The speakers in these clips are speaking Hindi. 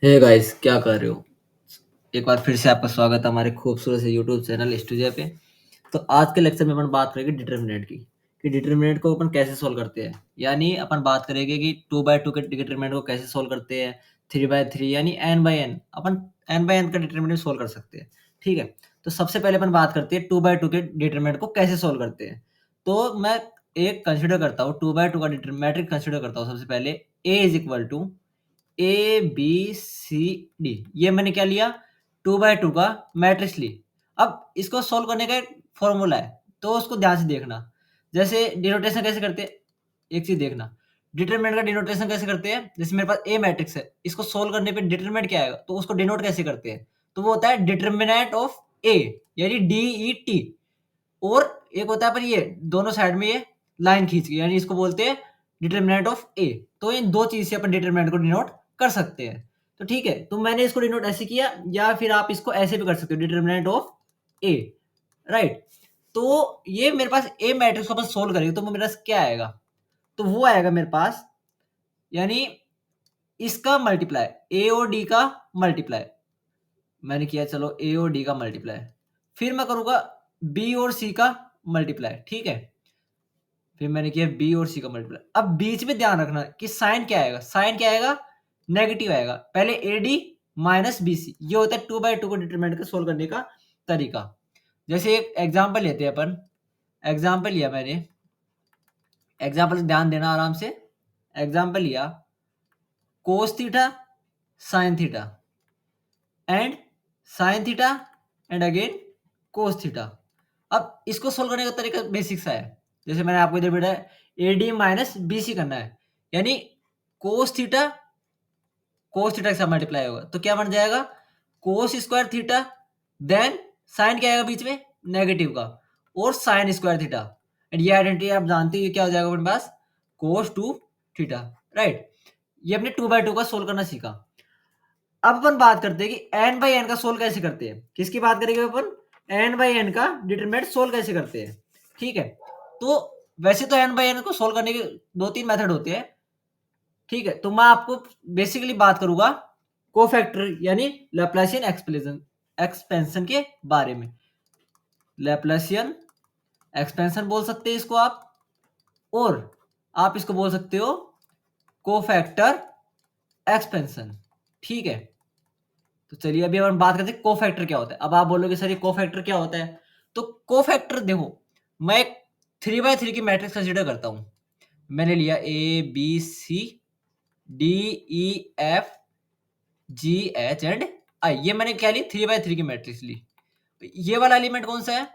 हे गाइस, क्या कर रहे हो? एक बार फिर से आपका स्वागत है हमारे खूबसूरत से यूट्यूब चैनल स्टूडियो पे। तो आज के लेक्चर में अपन बात करेंगे डिटर्मिनेंट की कि डिटर्मिनेंट को अपन कैसे सॉल्व करते हैं। यानी अपन बात करेंगे कि 2/2 के डिटर्मिनेंट को कैसे सॉल्व करते हैं। 3/3 यानी n/n अपन n/n का डिटर्मिनेंट सॉल्व कर सकते हैं। ठीक है, तो सबसे पहले अपन बात करते हैं 2/2 के डिटर्मिनेंट को कैसे सॉल्व करते हैं। तो मैं एक कंसिडर करता हूँ 2/2 का मैट्रिक्स कंसिडर करता हूँ। सबसे पहले a is equal to A B C D, ये मैंने क्या लिया? 2/2 का मैट्रिक्स ली। अब इसको सोल्व करने का एक फॉर्मूला है, तो उसको ध्यान से देखना। जैसे डिनोटेशन कैसे करते हैं, एक चीज देखना। डिटरमिनेंट का डिनोटेशन कैसे करते हैं? जैसे मेरे पास ए मैट्रिक्स है, इसको सोल्व करने पे डिटरमिनेंट क्या आएगा, तो उसको डिनोट कैसे करते हैं? तो वो होता है डिटरमिनेंट ऑफ ए, यानी डी ई टी। और एक होता है पर ये दोनों साइड में ये लाइन खींच के, यानी इसको बोलते हैं डिटरमिनेंट ऑफ ए। तो इन दो चीज से अपन डिटरमिनेंट को डिनोट कर सकते हैं। तो ठीक है, तो मैंने इसको डिनोट ऐसे किया, या फिर आप इसको ऐसे भी कर सकते हो, डिटरमिनेंट ऑफ ए। राइट, तो ये मेरे पास ए मैट्रिक्स को अपन सोल्व करेंगे तो मेरे पास क्या आएगा? तो वो आएगा मेरे पास, यानी इसका मल्टीप्लाई, ए और डी का मल्टीप्लाई। मैंने किया, चलो ए और डी का मल्टीप्लाई। फिर मैं करूंगा बी और सी का मल्टीप्लाई। ठीक है, फिर मैंने किया बी और सी का मल्टीप्लाई। अब बीच में ध्यान रखना कि साइन क्या आएगा, साइन क्या आएगा? नेगेटिव आएगा। पहले A D minus B C, ये होता है 2/2 को डिटरमिनेंट का सोल्व करने का तरीका। जैसे एक एग्जांपल लेते हैं अपन। एग्जांपल लिया मैंने, एग्जांपल ध्यान देना आराम से। एग्जांपल लिया cos theta sine theta and sine theta and again cos theta. अब इसको सोल्व करने का तरीका बेसिक सा है। जैसे मैंने आपको इधर बेटा A D minus B C करना है, यानी कोस थीटा के साथ मल्टीप्लाई होगा, तो क्या बन जाएगा? Cos square theta, then sine क्या आएगा बीच में? नेगेटिव का, और साइन स्क्वायर थीटा। एंड ये आइडेंटिटी आप जानते हैं, ये क्या हो जाएगा अपने पास? कोस 2 थीटा। राइट, ये अपने 2/2 का सोल्व करना सीखा। अब अपन बात करते हैं कि n बाई एन का सोल्व कैसे करते हैं। किसकी बात करेंगे अपन? n बाई एन का डिटरमिनेंट सोल्व कैसे करते हैं। ठीक है, तो वैसे तो n बाई एन को सोल्व करने के 2-3 मेथड होते हैं। ठीक है, तो मैं आपको बेसिकली बात करूंगा कोफैक्टर यानी लैप्लासियन एक्सपेंशन के बारे में। लैप्लासियन एक्सपेंशन बोल सकते हैं इसको आप, और आप इसको बोल सकते हो कोफैक्टर एक्सपेंशन। ठीक है, तो चलिए अभी हम बात करते हैं कोफैक्टर क्या होता है। अब आप बोलोगे सर ये कोफैक्टर क्या होता है? तो कोफैक्टर देखो, मैं एक 3/3 की मैट्रिक्स कंसीडर करता हूं। मैंने लिया A B C D E F G H and I, ये मैंने क्या ली? 3/3 की मैट्रिक्स ली। ये वाला एलिमेंट कौन सा है?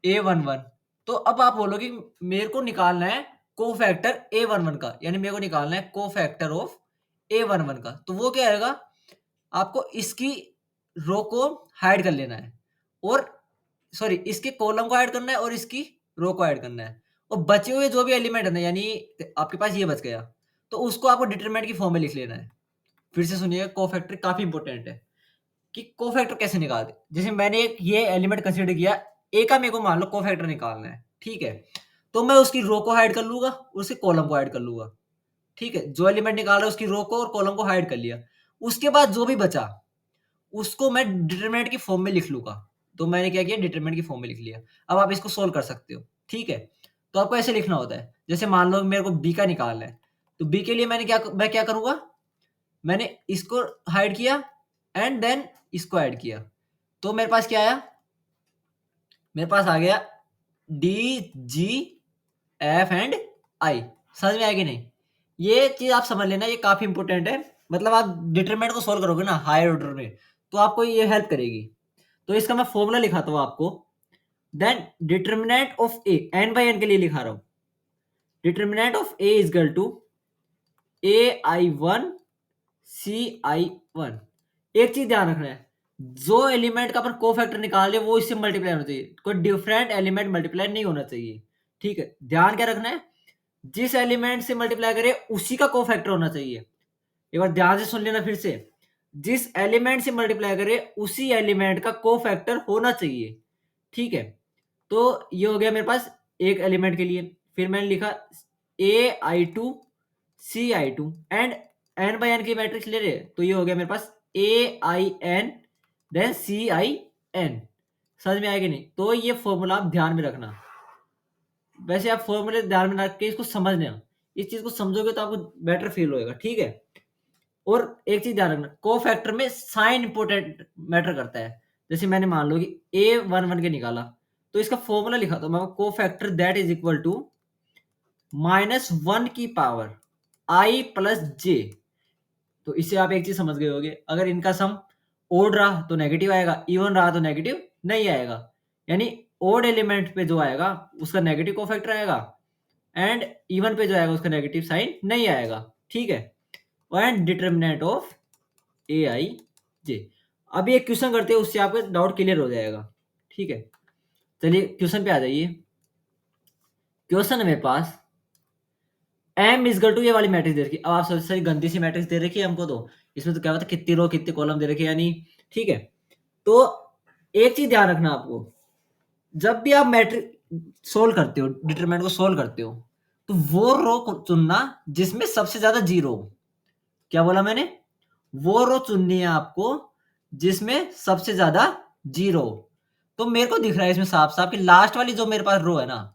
A11। तो अब आप बोलोगे मेरे को निकालना है कोफैक्टर A11 का, यानी मेरे को निकालना है कोफैक्टर ऑफ A11 का। तो वो क्या आएगा? आपको इसकी रो को हाइड कर लेना है, और सॉरी इसके कॉलम को ऐड करना है और इसकी रो को ऐड करना है, और बचे हुए जो भी एलिमेंट है ना, यानी आपके पास ये बच गया, तो उसको आपको डिटरमिनेंट की फॉर्म में लिख लेना है। फिर से सुनिएगा, कोफैक्टर काफी इंपॉर्टेंट है कि कोफैक्टर कैसे निकालते। जैसे मैंने एक ये एलिमेंट कंसीडर किया, ए का मेरे को मान लो कोफैक्टर निकालना है। ठीक है, तो मैं उसकी रो को हाइड कर लूंगा, उसके कॉलम को ऐड कर लूंगा। ठीक है, जो एलिमेंट निकाल रहा है उसकी रो को और कॉलम को हाइड कर लिया। उसके बाद जो भी बचा उसको मैं डिटरमिनेंट की फॉर्म में लिख लूंगा। तो मैंने क्या किया? डिटरमिनेंट की फॉर्म में लिख लिया। अब आप इसको सोल्व कर सकते हो। ठीक है, तो आपको ऐसे लिखना होता है। जैसे मान लो मेरे को बी का निकालना है, तो बी के लिए मैं क्या करूंगा? मैंने इसको हाइड किया एंड देन इसको ऐड किया, तो मेरे पास क्या आया? मेरे पास आ गया D G F and I. समझ में आया कि नहीं? ये चीज आप समझ लेना, ये काफी इंपॉर्टेंट है। मतलब आप डिटरमिनेंट को सोल्व करोगे ना हायर ऑर्डर में, तो आपको ये हेल्प करेगी। तो इसका मैं फॉर्मूला लिखाता हूँ आपको। Then determinant of A, N by N के लिए लिखा रहा हूं। Determinant of A is equal to AI1 CI1। एक चीज ध्यान रखना है, जो एलिमेंट का अपन कोफैक्टर निकाल रहे वो इससे मल्टीप्लाई होना चाहिए, कोई डिफरेंट एलिमेंट मल्टीप्लाई नहीं होना चाहिए। ठीक है, ध्यान क्या रखना है? जिस एलिमेंट से मल्टीप्लाई करे उसी का कोफैक्टर होना चाहिए। एक बार ध्यान से सुन लेना फिर से, जिस एलिमेंट से मल्टीप्लाई करे उसी एलिमेंट का कोफैक्टर होना चाहिए। ठीक है, तो ये हो गया मेरे पास एक एलिमेंट के लिए। फिर मैंने लिखा AI2 CI2 and n by n की मैट्रिक्स ले रहे, तो ये हो गया मेरे पास A I N then C I N. समझ में आएगी नहीं? तो ये फॉर्मूला आप ध्यान में रखना। वैसे आप फॉर्मूले ध्यान में रख के इसको समझना, इस चीज को समझोगे तो आपको बेटर फील होएगा, ठीक है। और एक चीज ध्यान रखना, को फैक्टर में साइन इंपोर्टेंट मैटर करता है। जैसे मैंने मान लो कि ए वन वन के निकाला, तो इसका फॉर्मूला लिखा तो मैं को factor that is equal to -1 की पावर आई प्लस जे। तो इससे आप एक चीज समझ गए होगे, अगर इनका सम ओड रहा तो नेगेटिव आएगा, इवन रहा तो नेगेटिव नहीं आएगा। यानी ओड एलिमेंट पे जो आएगा उसका नेगेटिव को फैक्टर आएगा, एंड इवन पे जो आएगा उसका नेगेटिव साइन नहीं आएगा, ठीक है। एंड डिटर्मिनेंट ऑफ ए आई जे। अभी एक क्वेश्चन करते हैं, उससे आपका डाउट क्लियर हो जाएगा, ठीक है। चलिए क्वेश्चन पे आ जाइए। क्वेश्चन है मेरे पास एम इजगल टू ये वाली मैट्रिक्स दे रखी। अब आप सोच सारी गंदी सी मैट्रिक्स दे रखी है हमको, तो इसमें तो क्या होता है कितनी रो कितने कॉलम दे रखे, यानी ठीक है। तो एक चीज ध्यान रखना आपको, जब भी आप मैट्रिक्स सोल्व करते हो, डिटरमिनेंट को सोल्व करते हो, तो वो रो को चुनना जिसमें सबसे ज्यादा जीरो हो। क्या बोला मैंने? वो रो चुननी है आपको जिसमें सबसे ज्यादा जीरो हो। तो मेरे को दिख रहा है इसमें साफ साफ कि लास्ट वाली जो मेरे पास रो है ना,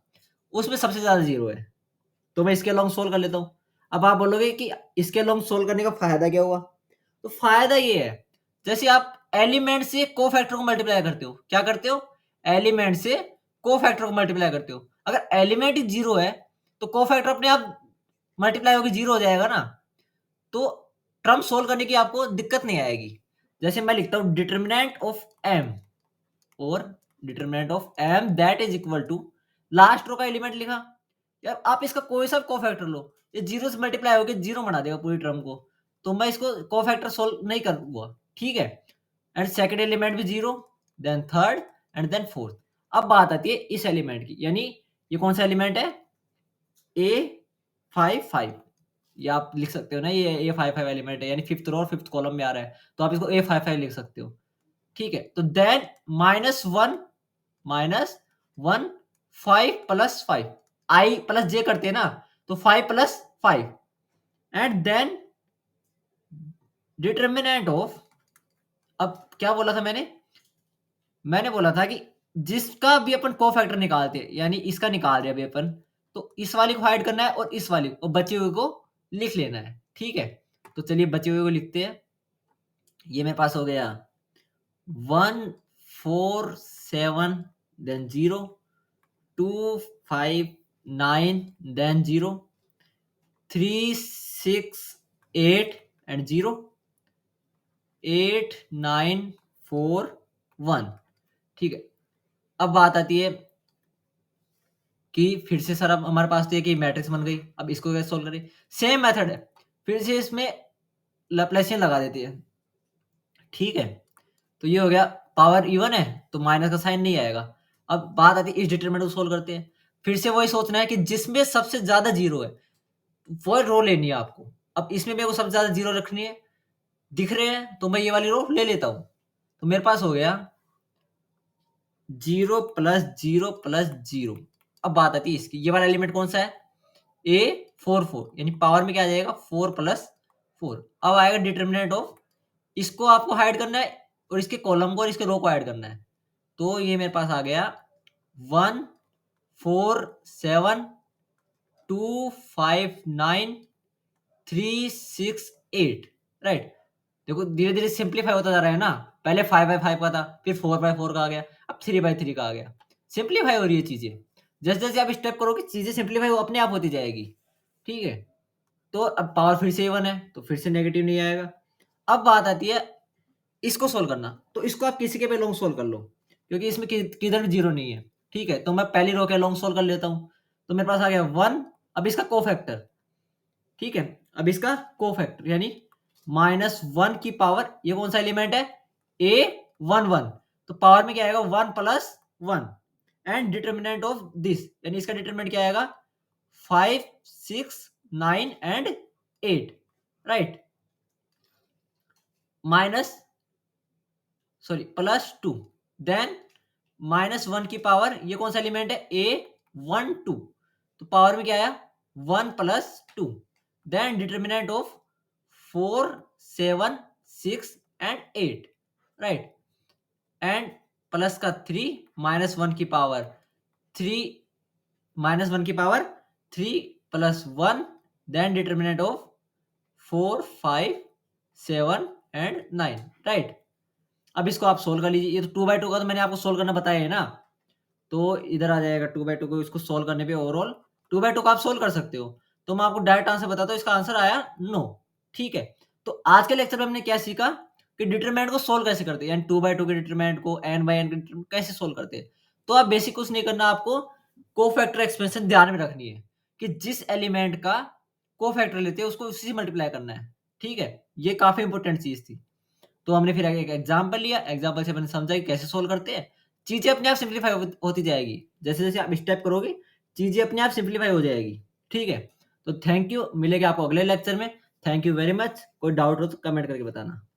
उसमें सबसे ज्यादा जीरो है। तो मैं इसके लॉन्ग सोल्व कर लेता हूँ। अब आप बोलोगे कि इसके लॉन्ग सोल्व करने का फायदा क्या हुआ? तो फायदा ये है, जैसे आप एलिमेंट से कोफैक्टर को मल्टीप्लाई करते हो, क्या करते हो? एलिमेंट से कोफैक्टर को मल्टीप्लाई करते हो। अगर एलिमेंट ही जीरो है तो कोफैक्टर अपने आप मल्टीप्लाई होकर जीरो हो जाएगा ना, तो टर्म सोल्व करने की आपको दिक्कत नहीं आएगी। जैसे मैं लिखता हूं डिटर्मिनेंट ऑफ एम, और determinant of M that is equal to last row का एलिमेंट लिखा। यार आप इसका कोई सा कोफैक्टर लो, ये जीरो से मल्टीप्लाई होकर जीरो बना देगा पूरी टर्म को, तो मैं इसको कोफैक्टर सोल्व नहीं करूंगा, ठीक है। एंड सेकंड एलिमेंट भी zero, then third and then fourth. अब बात आती है इस एलिमेंट की, यानी ये कौन सा एलिमेंट है? ए 5 5। या आप लिख सकते हो ना ये ए 5 5 एलिमेंट है, यानी फिफ्थ रो और फिफ्थ कॉलम में आ रहा है, तो आप इसको ए 5 5 लिख सकते हो, ठीक है। तो then -1 5 plus 5 I plus J करते हैं ना, तो 5 plus 5 and then determinant of. अब क्या बोला था मैंने? मैंने बोला था कि जिसका भी अपन कोफैक्टर निकालते हैं, यानी इसका निकाल रहे अभी अपन, तो इस वाली को हाइड करना है और इस वाली और बचे हुए को लिख लेना है, ठीक है। तो चलिए बचे हुए को लिखते हैं। ये मेरे पास हो गया 1 4 7 देन 0 2 5 9 देन 0 3 6 8 एंड 0 8 9 4 1, ठीक है। अब बात आती है कि फिर से सर अब हमारे पास तो एक ही मैट्रिक्स बन गई, अब इसको कैसे सोल्व करें? सेम मेथड है, फिर से इसमें लैप्लासियन लगा देती है, ठीक है। तो ये हो गया, पावर इवन है तो माइनस का साइन नहीं आएगा। अब बात आती है इस डिटरमिनेंट को सोल्व करते हैं। फिर से वही सोचना है कि जिसमें सबसे ज्यादा जीरो है वो रो लेनी है आपको। अब इसमें मेरे को सबसे ज्यादा जीरो रखनी है, दिख रहे हैं, तो मैं ये वाली रो ले लेता हूं। तो मेरे पास हो गया 0 प्लस 0 प्लस 0। अब बात आती है इसकी, ये वाला एलिमेंट कौन सा है? ए 4 4, यानी पावर में क्या आ जाएगा 4 प्लस 4। अब आएगा डिटर्मिनेंट ऑफ, इसको आपको हाइड करना है और इसके कॉलम को और इसके रो को ऐड करना है। तो ये मेरे पास आ गया 1 4 7 2 5 9 3 6 8, राइट। देखो धीरे धीरे सिंप्लीफाई होता जा रहा है ना, पहले 5 बाई 5 का था, फिर 4 बाई 4 का आ गया, अब 3 बाई 3 का आ गया। सिंप्लीफाई हो रही है चीजें, जैसे जैसे आप स्टेप करोगे चीजें सिंप्लीफाई अपने आप होती जाएगी, ठीक है। तो अब पावर फिर से 1 है तो फिर से नेगेटिव नहीं आएगा। अब बात आती है इसको सोल्व करना, तो इसको आप किसी के भी लॉन्ग सोल्व कर लो, क्योंकि इसमें किधर भी जीरो नहीं है, ठीक है। तो मैं पहली रो के लॉन्ग सोल्व कर लेता हूं, तो मेरे पास आ गया 1। अब इसका कोफैक्टर, ठीक है, अब इसका कोफैक्टर यानी -1 की पावर, ये कौन सा एलिमेंट है? ए 1 1, तो पावर में क्या आएगा 1 plus 1 and determinant of this, यानी इसका डिटर्मिनेंट क्या आएगा 5 6 9 and 8, right. Minus sorry plus 2, then -1 की पावर, ये कौन सा एलिमेंट है? ए 1 2, तो पावर में क्या आया 1 plus 2, then determinant of 4, 7, 6 and 8, right? And plus का 3 माइनस 1 की पावर 3 माइनस 1 की power 3 plus 1, then determinant of 4, 5, 7 and 9, right? अब इसको आप सोल्व कर लीजिए। ये तो 2/2 का तो मैंने आपको सोल्व करना बताया है ना, तो इधर आ जाएगा 2/2 को इसको सोल्व करने पे ओवरऑल 2/2 को आप सोल्व कर सकते हो। तो मैं आपको डायरेक्ट आंसर बताता हूँ, इसका आंसर आया नो, ठीक है? तो आज के लेक्चर में हमने क्या सीखा कि डिटरमिनेंट को सोल्व कैसे करते हैं, यानी 2/2 के डिटरमिनेंट को n/n के डिटरमिनेंट कैसे सोल्व करते हैं। तो आप बेसिक कुछ नहीं करना, आपको कोफैक्टर एक्सप्रेशन ध्यान में रखनी है कि जिस एलिमेंट का कोफैक्टर लेते हैं उसको उसी से मल्टीप्लाई करना है, ठीक है? ये काफ़ी इंपॉर्टेंट चीज़ थी। तो हमने फिर एक एग्जाम्पल लिया, एग्जाम्पल से मैंने समझा कि कैसे सोल्व करते हैं। चीज़ें अपने आप सिंप्लीफाई होती जाएगी। जैसे-जैसे आप स्टेप करोगे, चीज़ें अपने आप सिंप्लीफाई हो जाएगी। ठीक है? तो थैंक यू, मिलेंगे आपको अगले लेक्चर में। Thank you very much. कोई डाउट हो तो कमेंट करके बताना।